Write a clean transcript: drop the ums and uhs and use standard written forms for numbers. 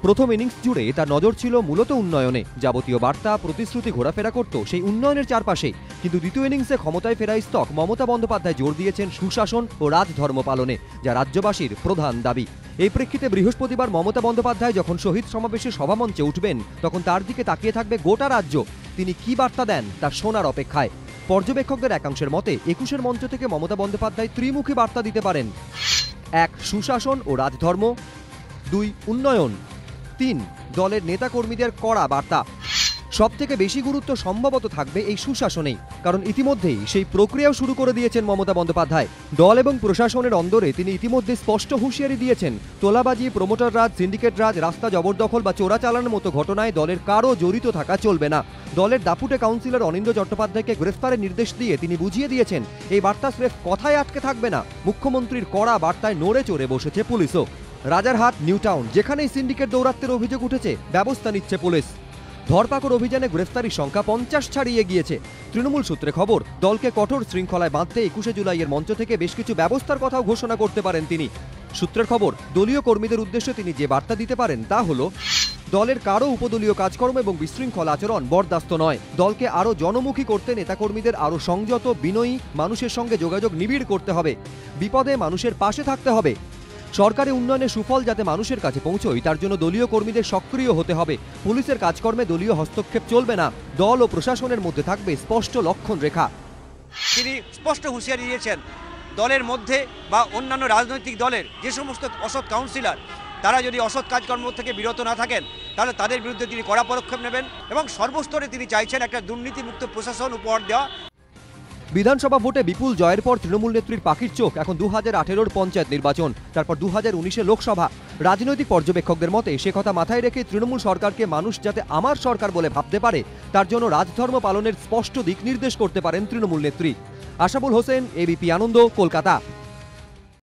প্রথম ইনিংস জুড়ে তার নজর ছিল মূলত উন্নয়নে। যাবতীয় বার্তা প্রতিশ্রুতি ঘোরাফেরা করত সেই উন্নয়নের চারপাশে। কিন্তু দ্বিতীয় ইনিংসে ক্ষমতায় ফেরা স্তক মমতা বন্দ্যোপাধ্যায় জোর দিয়েছেন সুশাসন ও রাজধর্ম পালনে, যা রাজ্যবাসীর প্রধান দাবি। এই প্রেক্ষিতে বৃহস্পতিবার মমতা বন্দ্যোপাধ্যায় যখন শহীদ সমাবেশে সভামঞ্চে উঠবেন, তখন তার দিকে তাকিয়ে থাকবে গোটা রাজ্য। তিনি কি বার্তা দেন তা শোনার অপেক্ষায়। পর্যবেক্ষকদের একাংশের মতে ২১-এর মঞ্চ থেকে মমতা বন্দ্যোপাধ্যায় ত্রিমুখী বার্তা দিতে পারেন। ১. সুশাসন ও রাজধর্ম। ২. উন্নয়ন। ৩. দলের নেতাকর্মীদের কড়া বার্তা। সবথেকে বেশি গুরুত্ব সম্ভবত থাকবে এই সুশাসনেই, কারণ ইতিমধ্যেই সেই প্রক্রিয়াও শুরু করে দিয়েছেন মমতা বন্দ্যোপাধ্যায়। দল এবং প্রশাসনের অন্দরে তিনি ইতিমধ্যে স্পষ্ট হুঁশিয়ারি দিয়েছেন, তোলাবাজি, প্রমোটার রাজ, সিন্ডিকেট রাজ, রাস্তা জবরদখল বা চোরাচালানের মতো ঘটনায় দলের কারও জড়িত থাকা চলবে না। দলের দাপুটে কাউন্সিলর অনিন্দ্য চট্টোপাধ্যায়কে গ্রেফতারের নির্দেশ দিয়ে তিনি বুঝিয়ে দিয়েছেন, এই বার্তা স্রেফ কথায় আটকে থাকবে না। মুখ্যমন্ত্রীর কড়া বার্তায় নড়ে চড়ে বসেছে পুলিশও। রাজারহাট, নিউ টাউন, যেখানেই সিন্ডিকেট দৌরাত্মের অভিযোগ উঠেছে, ব্যবস্থা নিচ্ছে পুলিশ। ধরপাকড় অভিযানে গ্রেফতারির সংখ্যা ৫০ ছাড়িয়ে গিয়েছে। তৃণমূল সূত্রে খবর, দলকে কঠোর শৃঙ্খলায় বাঁধতে ২১শে জুলাইয়ের মঞ্চ থেকে বেশ কিছু ব্যবস্থার কথাও ঘোষণা করতে পারেন তিনি। সূত্রের খবর, দলীয় কর্মীদের উদ্দেশ্যে তিনি যে বার্তা দিতে পারেন তা হল, দলের কারো উপদলীয় কাজকর্ম এবং বিশৃঙ্খল আচরণ বরদাস্ত নয়। দলকে আরও জনমুখী করতে নেতাকর্মীদের আরও সংযত, বিনয়ী, মানুষের সঙ্গে যোগাযোগ নিবিড় করতে হবে। বিপদে মানুষের পাশে থাকতে হবে। সরকারি উন্নয়নের সুফল যাতে মানুষের কাছে পৌঁছয়, তার জন্য দলীয় কর্মীদের সক্রিয় হতে হবে। পুলিশের কাজকর্মে দলীয় হস্তক্ষেপ চলবে না। দল ও প্রশাসনের মধ্যে থাকবে স্পষ্ট লক্ষণ রেখা। তিনি স্পষ্ট হুঁশিয়ারি দিয়েছেন, দলের মধ্যে বা অন্যান্য রাজনৈতিক দলের যে সমস্ত অসৎ কাউন্সিলর, তারা যদি অসৎ কাজকর্ম থেকে বিরত না থাকেন, তাহলে তাদের বিরুদ্ধে তিনি কড়া পদক্ষেপ নেবেন এবং সর্বস্তরে তিনি চাইছেন একটা দুর্নীতিমুক্ত প্রশাসন উপহার দেওয়া। বিধানসভা ভোটে বিপুল জয়ের পর তৃণমূল নেত্রীর পাখির চোখ এখন ২০১৮-র পঞ্চায়েত নির্বাচন, তারপর ২০১৯-এ লোকসভা। রাজনৈতিক পর্যবেক্ষকদের মতে সে কথা মাথায় রেখে তৃণমূল সরকারকে মানুষ যাতে আমার সরকার বলে ভাবতে পারে, তার জন্য রাজধর্ম পালনের স্পষ্ট দিক নির্দেশ করতে পারেন তৃণমূল নেত্রী। আশাবুল হোসেন, এবিপি আনন্দ, কলকাতা।